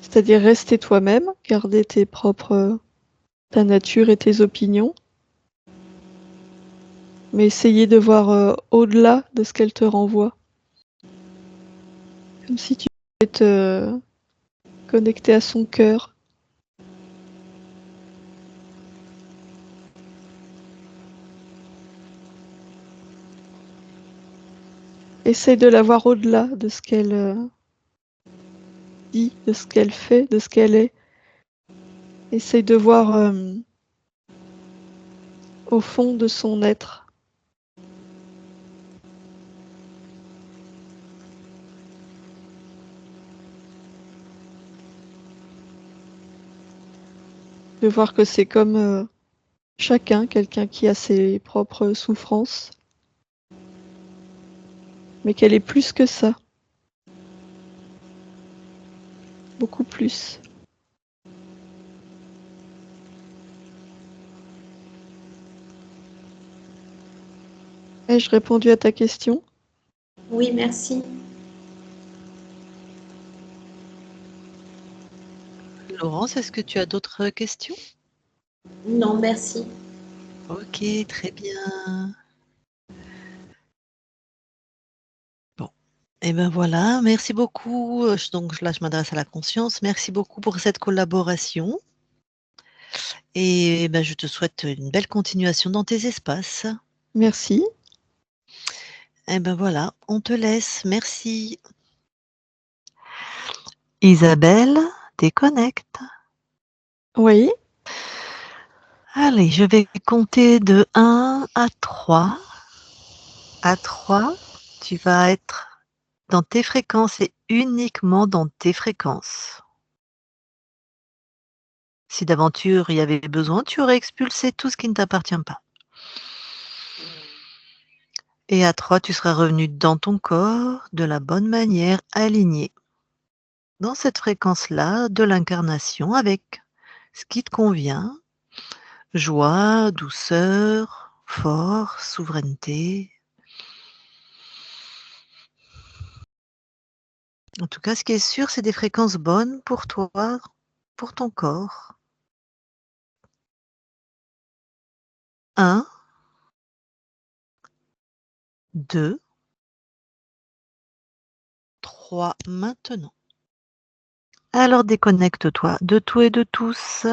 C'est-à-dire rester toi-même, garder ta nature et tes opinions, mais essayer de voir au-delà de ce qu'elle te renvoie. Comme si tu pouvais te connecter à son cœur. Essaye de la voir au-delà de ce qu'elle dit, de ce qu'elle fait, de ce qu'elle est. Essaye de voir au fond de son être. De voir que c'est comme chacun, quelqu'un qui a ses propres souffrances, mais qu'elle est plus que ça. Beaucoup plus. Ai-je répondu à ta question? Oui, merci. Laurence, est-ce que tu as d'autres questions? Non, merci. Ok, très bien. Bon, et ben voilà, merci beaucoup. Donc là, je m'adresse à la conscience. Merci beaucoup pour cette collaboration. Et ben, je te souhaite une belle continuation dans tes espaces. Merci. Et ben voilà, on te laisse. Merci. Isabelle, déconnecte. Oui. Allez, je vais compter de 1 à 3. À 3, tu vas être dans tes fréquences et uniquement dans tes fréquences. Si d'aventure il y avait besoin, tu aurais expulsé tout ce qui ne t'appartient pas. Et à 3, tu seras revenu dans ton corps de la bonne manière, aligné dans cette fréquence-là de l'incarnation avec ce qui te convient. Joie, douceur, force, souveraineté. En tout cas, ce qui est sûr, c'est des fréquences bonnes pour toi, pour ton corps. 1, 2, 3, maintenant. Alors déconnecte-toi de tout et de tous.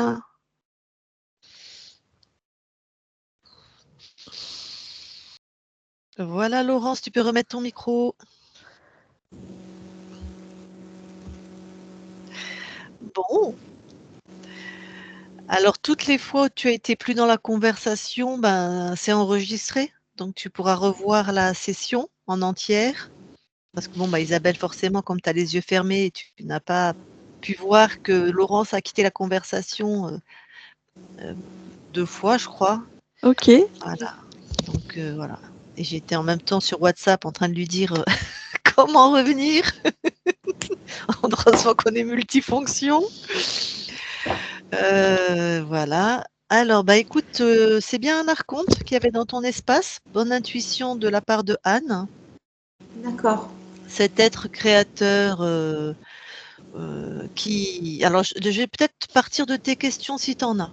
Voilà Laurence, tu peux remettre ton micro. Bon. Alors toutes les fois où tu as été plus dans la conversation, ben, c'est enregistré. Donc tu pourras revoir la session en entière. Parce que bon, bah, Isabelle, forcément, comme tu as les yeux fermés, tu n'as pas pu voir que Laurence a quitté la conversation 2 fois, je crois. Ok. Voilà. Donc voilà. Et j'étais en même temps sur WhatsApp en train de lui dire comment revenir. Heureusement qu'on est multifonction. Voilà. Alors, bah écoute, c'est bien un archonte qu'il y avait dans ton espace. Bonne intuition de la part de Anne. D'accord. Cet être créateur qui. Alors, je vais peut-être partir de tes questions si tu en as.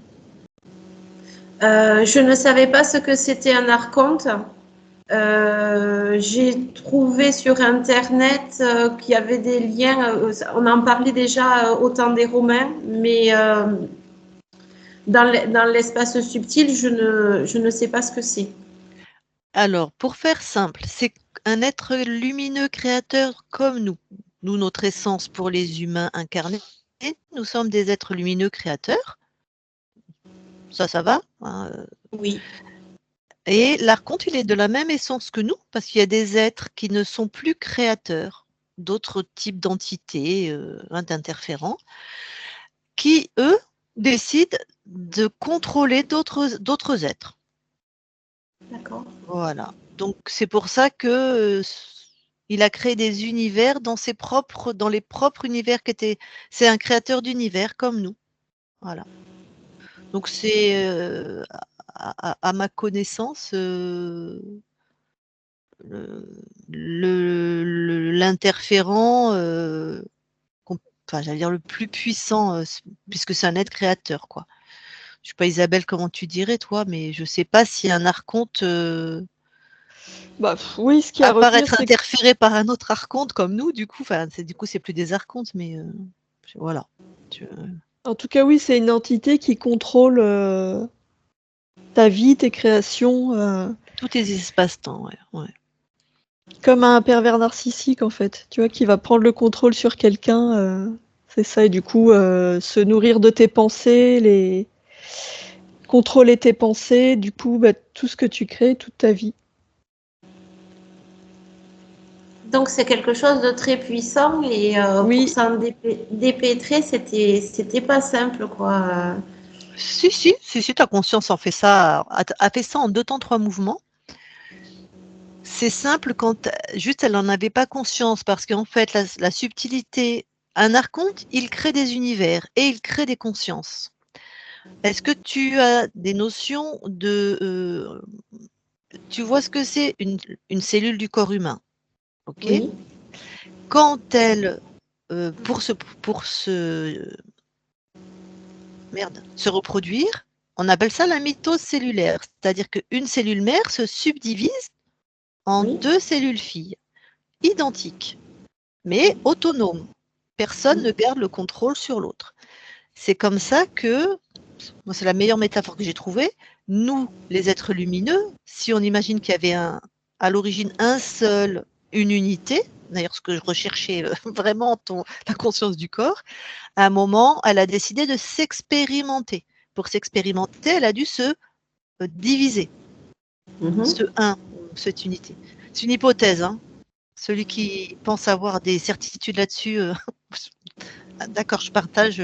Je ne savais pas ce que c'était un archonte. J'ai trouvé sur Internet qu'il y avait des liens, on en parlait déjà au temps des Romains, mais dans l'espace subtil, je ne sais pas ce que c'est. Alors, pour faire simple, c'est un être lumineux créateur comme nous. Nous, notre essence pour les humains incarnés, nous sommes des êtres lumineux créateurs. Ça va hein, Oui. Et l'archonte, il est de la même essence que nous, parce qu'il y a des êtres qui ne sont plus créateurs, d'autres types d'entités, d'interférents, qui, eux, décident de contrôler d'autres êtres. D'accord. Voilà. Donc c'est pour ça que il a créé des univers dans les propres univers qui étaient. C'est un créateur d'univers comme nous. Voilà. Donc c'est à ma connaissance l'interférent, enfin j'allais dire le plus puissant, puisque c'est un être créateur, quoi. Je sais pas Isabelle comment tu dirais toi, mais je sais pas si un archonte Oui, ce qui À a part retenir, être c'est interféré par un autre archonte comme nous, du coup, c'est plus des archontes, mais voilà. en tout cas, oui, c'est une entité qui contrôle ta vie, tes créations, Tous tes espaces-temps, ouais. comme un pervers narcissique, en fait. Tu vois, qui va prendre le contrôle sur quelqu'un. C'est ça, et du coup, se nourrir de tes pensées, contrôler tes pensées, du coup, tout ce que tu crées, toute ta vie. Donc c'est quelque chose de très puissant et pour Oui, s'en dépêtrer, c'était pas simple, quoi. Si, ta conscience a fait ça en 2 temps, 3 mouvements. C'est simple quand juste elle n'en avait pas conscience parce qu'en fait, la subtilité, un archonte, il crée des univers et il crée des consciences. Est-ce que tu as des notions de, tu vois ce que c'est une cellule du corps humain, ok? Oui. Quand elle, pour se reproduire, on appelle ça la mitose cellulaire. C'est-à-dire qu'une cellule mère se subdivise en Oui. 2 cellules filles, identiques, mais autonomes. Personne ne garde le contrôle sur l'autre. C'est comme ça que, moi c'est la meilleure métaphore que j'ai trouvée, nous, les êtres lumineux, si on imagine qu'il y avait à l'origine une unité, d'ailleurs ce que je recherchais vraiment la conscience du corps, à un moment, elle a décidé de s'expérimenter. Pour s'expérimenter, elle a dû se diviser, ce un, cette unité. C'est une hypothèse, hein. Celui qui pense avoir des certitudes là-dessus, d'accord, je partage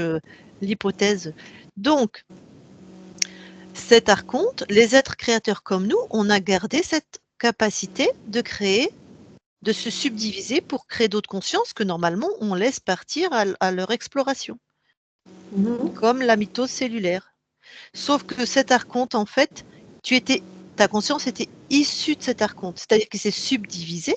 l'hypothèse. Donc, cet archonte, les êtres créateurs comme nous, on a gardé cette capacité de créer, de se subdiviser pour créer d'autres consciences que normalement on laisse partir à leur exploration, comme la mitose cellulaire. Sauf que cet archonte, en fait, ta conscience était issue de cet archonte, c'est-à-dire qu'il s'est subdivisé,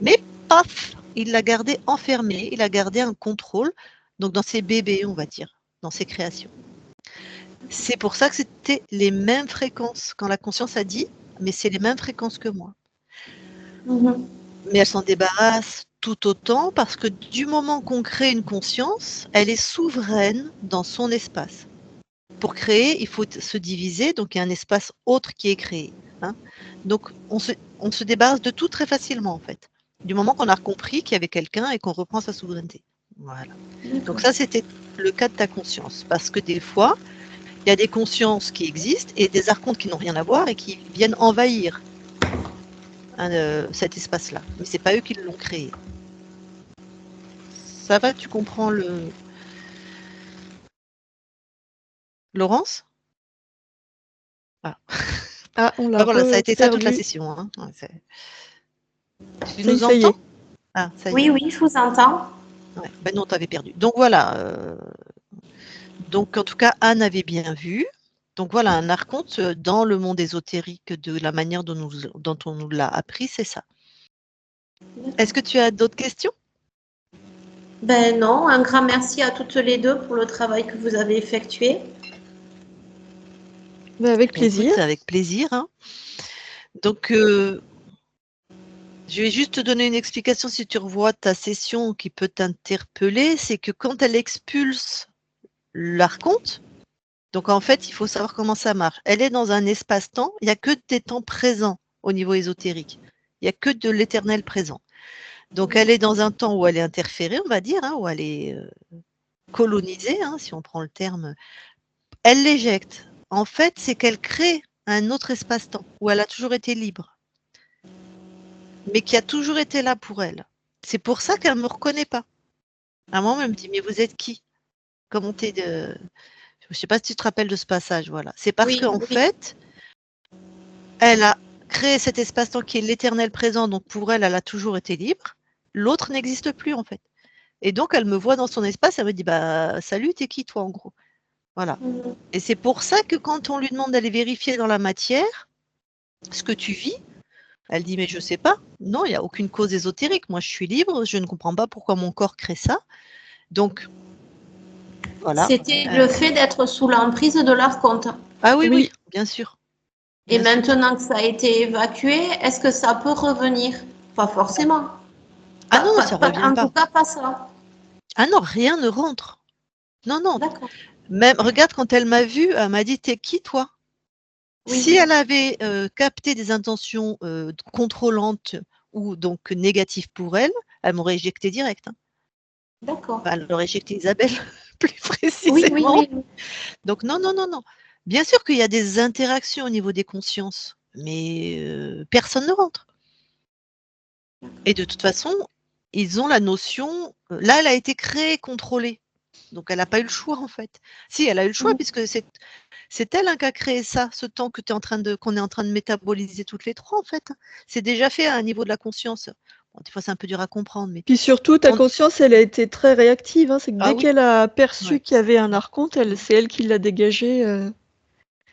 mais paf, il l'a gardé enfermé, il a gardé un contrôle, donc dans ses bébés, on va dire, dans ses créations. C'est pour ça que c'était les mêmes fréquences. Quand la conscience a dit, mais c'est les mêmes fréquences que moi. Mais elle s'en débarrasse tout autant parce que du moment qu'on crée une conscience, elle est souveraine dans son espace. Pour créer, il faut se diviser, donc il y a un espace autre qui est créé. Hein. Donc on se débarrasse de tout très facilement en fait. Du moment qu'on a compris qu'il y avait quelqu'un et qu'on reprend sa souveraineté. Voilà. Donc ça, c'était le cas de ta conscience. Parce que des fois, il y a des consciences qui existent et des archontes qui n'ont rien à voir et qui viennent envahir cet espace-là. Mais ce n'est pas eux qui l'ont créé. Ça va, tu comprends le... Laurence? on l'a voilà, ça a été ça toute la perdu. session. Hein. Tu Ça nous y est. entends? Ça y Oui, est. oui, je vous entends. Ouais. Ben non, t'avais perdu. Donc voilà. Donc en tout cas, Anne avait bien vu. Donc voilà, un archonte dans le monde ésotérique de la manière dont on nous l'a appris, c'est ça. Est-ce que tu as d'autres questions? Ben non, un grand merci à toutes les deux pour le travail que vous avez effectué. Avec plaisir. Écoute, avec plaisir. Hein. Donc, je vais juste te donner une explication si tu revois ta session qui peut t'interpeller. C'est que quand elle expulse l'archonte, donc en fait, il faut savoir comment ça marche. Elle est dans un espace-temps, il n'y a que des temps présents au niveau ésotérique. Il n'y a que de l'éternel présent. Donc elle est dans un temps où elle est interférée, on va dire, hein, où elle est colonisée, hein, si on prend le terme. Elle l'éjecte. En fait, c'est qu'elle crée un autre espace-temps où elle a toujours été libre, mais qui a toujours été là pour elle. C'est pour ça qu'elle ne me reconnaît pas. À un moment, elle me dit, mais vous êtes qui? Comment t'es de... Je ne sais pas si tu te rappelles de ce passage, voilà. C'est parce qu'en fait, elle a créé cet espace-temps qui est l'éternel présent, donc pour elle, elle a toujours été libre. L'autre n'existe plus, en fait. Et donc, elle me voit dans son espace, elle me dit, bah, salut, t'es qui, toi, en gros? Voilà. Et c'est pour ça que quand on lui demande d'aller vérifier dans la matière ce que tu vis, elle dit, mais je ne sais pas. Non, il n'y a aucune cause ésotérique. Moi, je suis libre, je ne comprends pas pourquoi mon corps crée ça. Donc, voilà. C'était le fait d'être sous l'emprise de l'archonte. Ah oui, bien sûr. Et Bien sûr. maintenant que ça a été évacué, est-ce que ça peut revenir? Pas forcément. Ah non, non, ça revient En tout pas. cas, pas ça. Ah non, rien ne rentre. Non, non. D'accord. Même, regarde, quand elle m'a vue, elle m'a dit, t'es qui, toi? Si Oui, elle avait capté des intentions contrôlantes ou donc négatives pour elle, elle m'aurait éjecté direct. Hein. d'accord. Enfin, elle aurait éjecté Isabelle, plus Oui, oui, précisément. oui. Donc non, non, non, non. Bien sûr qu'il y a des interactions au niveau des consciences, mais personne ne rentre. Et de toute façon, ils ont la notion. Là, elle a été créée, contrôlée. Donc, elle n'a pas eu le choix, en fait. Si, elle a eu le choix, Mhm. puisque c'est elle hein, qui a créé ça, ce temps que qu'on est en train de métaboliser toutes les trois, en fait. C'est déjà fait à un niveau de la conscience. Bon, des fois, c'est un peu dur à comprendre, mais Puis surtout, ta on- conscience, elle a été très réactive. Hein. C'est que ah dès oui, qu'elle a perçu ouais. qu'il y avait un archonte, c'est elle qui l'a dégagé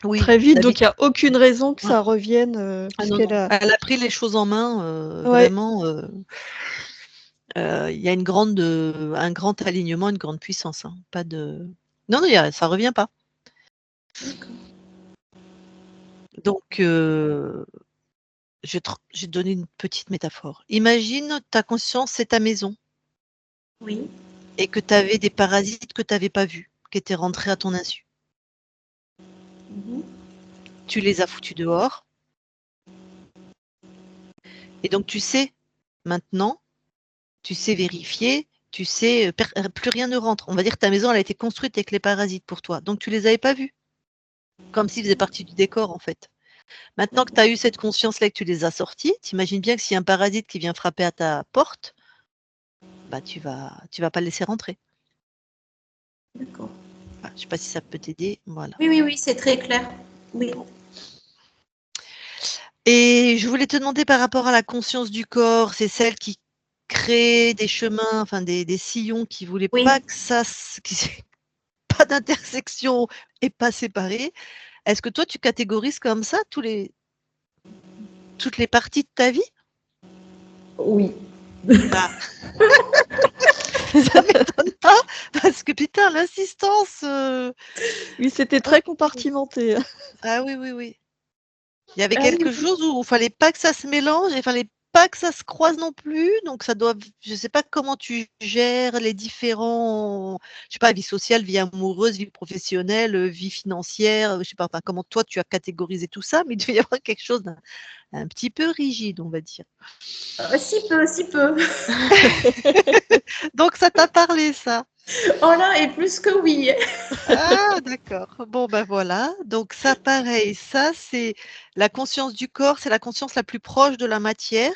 Oui, très vite. Donc, il n'y a d'habitude. aucune raison que Ouais. ça revienne, Ah non, puisqu'elle non. a. Elle a pris les choses en main, Ouais. vraiment. Il y a un grand alignement, une grande puissance. Hein. Pas de. Non, non, ça revient pas. Donc, je vais te donner une petite métaphore. Imagine, ta conscience, c'est ta maison Oui. et que tu avais des parasites que tu n'avais pas vus, qui étaient rentrés à ton insu. Mhm. Tu les as foutus dehors. Et donc, tu sais, maintenant, tu sais vérifier, tu sais, plus rien ne rentre. On va dire que ta maison, elle a été construite avec les parasites pour toi. Donc, tu les avais pas vus. Comme s'ils faisaient partie du décor, en fait. Maintenant que tu as eu cette conscience-là et que tu les as sortis, t'imagines bien que s'il y a un parasite qui vient frapper à ta porte, bah, tu vas pas le laisser rentrer. D'accord. Enfin, je sais pas si ça peut t'aider, voilà. Oui, oui, oui, c'est très clair. Oui. Bon. Et je voulais te demander par rapport à la conscience du corps, c'est celle qui crée des chemins, enfin des sillons qui voulaient pas Oui. que ça, pas d'intersection et pas séparés. Est-ce que toi tu catégorises comme ça toutes les parties de ta vie? Oui. Ah, ça m'étonne pas parce que putain l'insistance. Oui, c'était très compartimenté. Ah oui, oui, oui. Il y avait Ah oui, quelque oui. chose où il fallait pas que ça se mélange, il fallait pas que ça se croise non plus, donc ça doit je sais pas comment tu gères les différents je sais pas, vie sociale, vie amoureuse, vie professionnelle, vie financière, je sais pas, enfin, comment toi tu as catégorisé tout ça, mais il devait y avoir quelque chose d'un petit peu rigide, on va dire. Si peu, si peu. Donc ça t'a parlé ça? Oh là, et plus que oui. Ah d'accord. Bon ben voilà, donc ça pareil, ça c'est la conscience du corps, c'est la conscience la plus proche de la matière,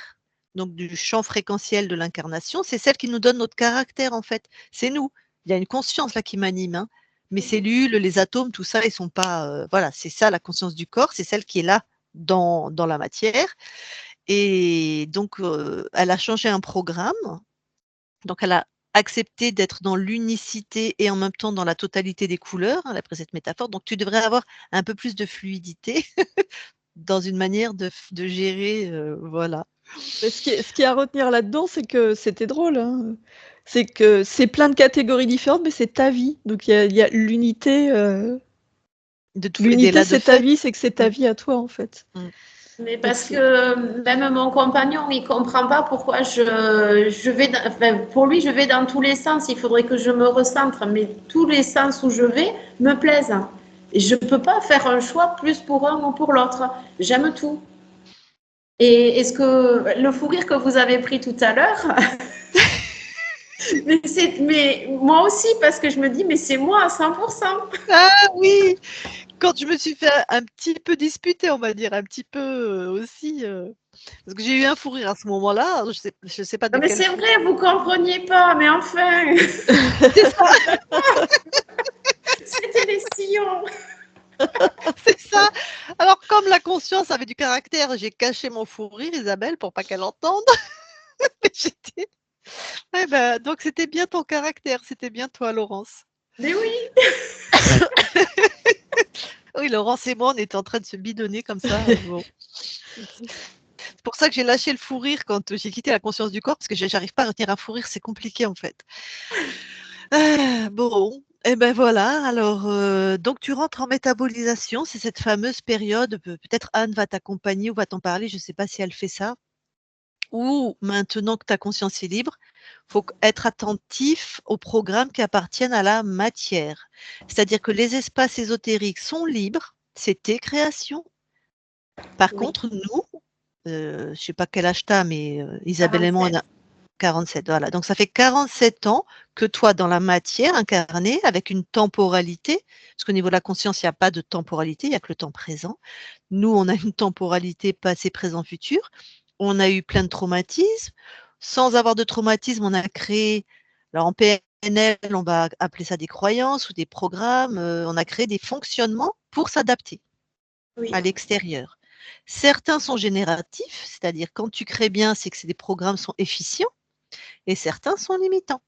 donc du champ fréquentiel de l'incarnation, c'est celle qui nous donne notre caractère en fait, c'est nous. Il y a une conscience là qui m'anime, hein. Mes cellules, les atomes, tout ça, ils sont pas, voilà, c'est ça la conscience du corps, c'est celle qui est là dans la matière et donc elle a changé un programme, donc elle a accepté d'être dans l'unicité et en même temps dans la totalité des couleurs, hein, d'après cette métaphore. Donc tu devrais avoir un peu plus de fluidité dans une manière de gérer, voilà. Mais ce qui est à retenir là-dedans, c'est que c'était drôle, hein, c'est que c'est plein de catégories différentes, mais c'est ta vie. Donc il y a l'unité, Des l'unité, là de c'est ta fait. vie, c'est que c'est ta Mmh, vie à toi, en fait. mmh. Mais Donc parce c'est que même mon compagnon, il comprend pas pourquoi je vais enfin, pour lui, je vais dans tous les sens. Il faudrait que je me recentre, mais tous les sens où je vais me plaisent. Et je peux pas faire un choix plus pour un ou pour l'autre. J'aime tout. Et est-ce que le fou rire que vous avez pris tout à l'heure, mais moi aussi, parce que je me dis, mais c'est moi à 100%. Ah oui! Quand je me suis fait un petit peu disputer, on va dire, un petit peu, aussi, parce que j'ai eu un fou rire à ce moment-là, je sais pas Non, de mais quel c'est fou vrai, vous compreniez pas, mais enfin, c'est ça, c'était les sillons. c'est ça! Alors comme la conscience avait du caractère, j'ai caché mon fou rire, Isabelle, pour pas qu'elle entende. J'étais ouais, bah, donc c'était bien ton caractère, c'était bien toi, Laurence. Mais oui, Oui, Laurence et moi, on était en train de se bidonner comme ça, bon. C'est pour ça que j'ai lâché le fou rire quand j'ai quitté la conscience du corps, parce que j'arrive pas à retenir un fou rire, c'est compliqué, en fait. Bon, Et ben voilà, alors donc tu rentres en métabolisation, c'est cette fameuse période, peut-être Anne va t'accompagner ou va t'en parler, je ne sais pas si elle fait ça. Ou maintenant que ta conscience est libre, faut être attentif aux programmes qui appartiennent à la matière. C'est-à-dire que les espaces ésotériques sont libres, c'est tes créations. Par Oui. contre, nous, je sais pas quel âge tu as, mais Isabelle et moi, on 47. a 47, voilà. Donc ça fait 47 ans que toi, dans la matière incarnée, avec une temporalité, parce qu'au niveau de la conscience, il n'y a pas de temporalité, il n'y a que le temps présent. Nous, on a une temporalité passé, présent, futur. On a eu plein de traumatismes. Sans avoir de traumatisme, on a créé, alors en PNL, on va appeler ça des croyances ou des programmes, on a créé des fonctionnements pour s'adapter Oui. à l'extérieur. Certains sont génératifs, c'est-à-dire quand tu crées bien, c'est que des programmes sont efficients, et certains sont limitants.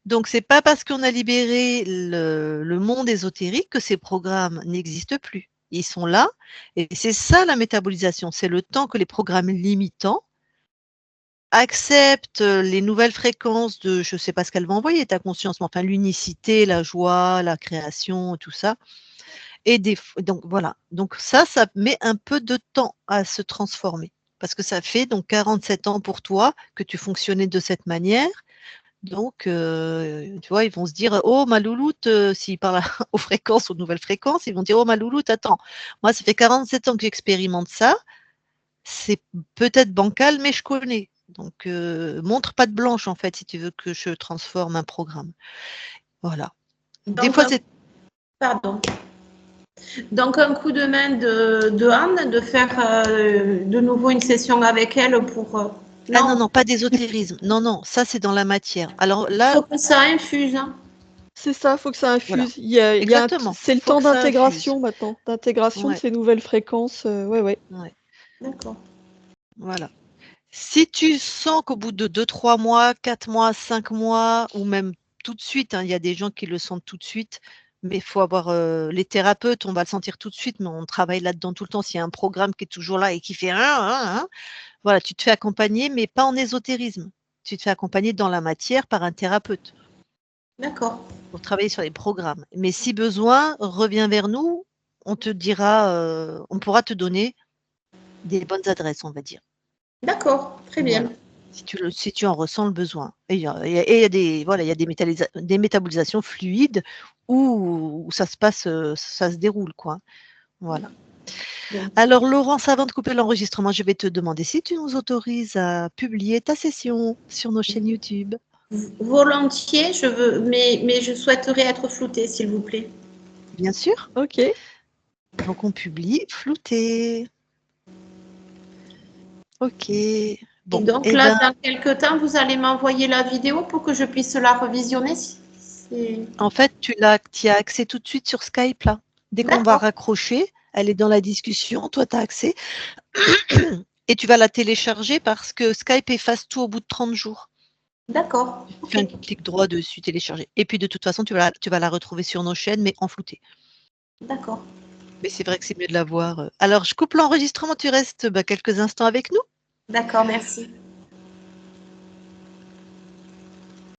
Donc, c'est pas parce qu'on a libéré le monde ésotérique que ces programmes n'existent plus. Ils sont là, et c'est ça la métabolisation. C'est le temps que les programmes limitants acceptent les nouvelles fréquences de, je ne sais pas ce qu'elle va envoyer, ta conscience, mais enfin l'unicité, la joie, la création, tout ça. Et donc voilà. Donc ça met un peu de temps à se transformer. Parce que ça fait donc 47 ans pour toi que tu fonctionnais de cette manière. Donc, tu vois, ils vont se dire: «Oh ma louloute», s'ils parlent aux fréquences, aux nouvelles fréquences, ils vont dire: «Oh ma louloute, attends, moi ça fait 47 ans que j'expérimente ça, c'est peut-être bancal, mais je connais. Donc, montre patte blanche en fait si tu veux que je transforme un programme». Voilà. Des Donc, fois c'est pardon. Donc, un coup de main de Anne, de faire de nouveau une session avec elle pour. ah non, Non, non, pas d'ésotérisme. Non, non, ça c'est dans la matière. Alors il là, faut que ça infuse. Hein. C'est ça, faut que ça voilà, infuse. Il y a exactement, c'est le faut temps que ça infuse. d'intégration maintenant, d'intégration de Ouais, ces nouvelles fréquences. Ouais, ouais. ouais, D'accord. voilà. Si tu sens qu'au bout de 2, 3 mois, 4 mois, 5 mois ou même tout de suite, hein, il y a des gens qui le sentent tout de suite, mais il faut avoir, les thérapeutes, on va le sentir tout de suite, mais on travaille là-dedans tout le temps. S'il y a un programme qui est toujours là et qui fait: «Hein», voilà, tu te fais accompagner, mais pas en ésotérisme. Tu te fais accompagner dans la matière par un thérapeute D'accord. pour travailler sur les programmes. Mais si besoin, reviens vers nous, on te dira, on pourra te donner des bonnes adresses, on va dire. D'accord. Très bien. Voilà. Si tu en ressens le besoin. Et il y a des voilà, il y a des métabolisations fluides où ça se passe, ça se déroule, quoi. Voilà. Bon. Alors Laurence, avant de couper l'enregistrement, je vais te demander si tu nous autorises à publier ta session sur nos chaînes YouTube? Volontiers, je veux, mais je souhaiterais être floutée, s'il vous plaît. Bien sûr. OK. Donc on publie flouté. OK. Et Bon, donc eh là, ben, dans quelques temps, vous allez m'envoyer la vidéo pour que je puisse la revisionner. en fait, tu y as accès tout de suite sur Skype, là. Dès qu'on va D'accord. raccrocher, elle est dans la discussion, toi tu as accès. Et tu vas la télécharger parce que Skype efface tout au bout de 30 jours. D'accord. Tu fais Ok. un clic droit dessus, télécharger. Et puis de toute façon, tu vas la retrouver sur nos chaînes, mais en flouté. D'accord. Mais c'est vrai que c'est mieux de la voir. Alors, je coupe l'enregistrement, tu restes quelques instants avec nous. D'accord, merci.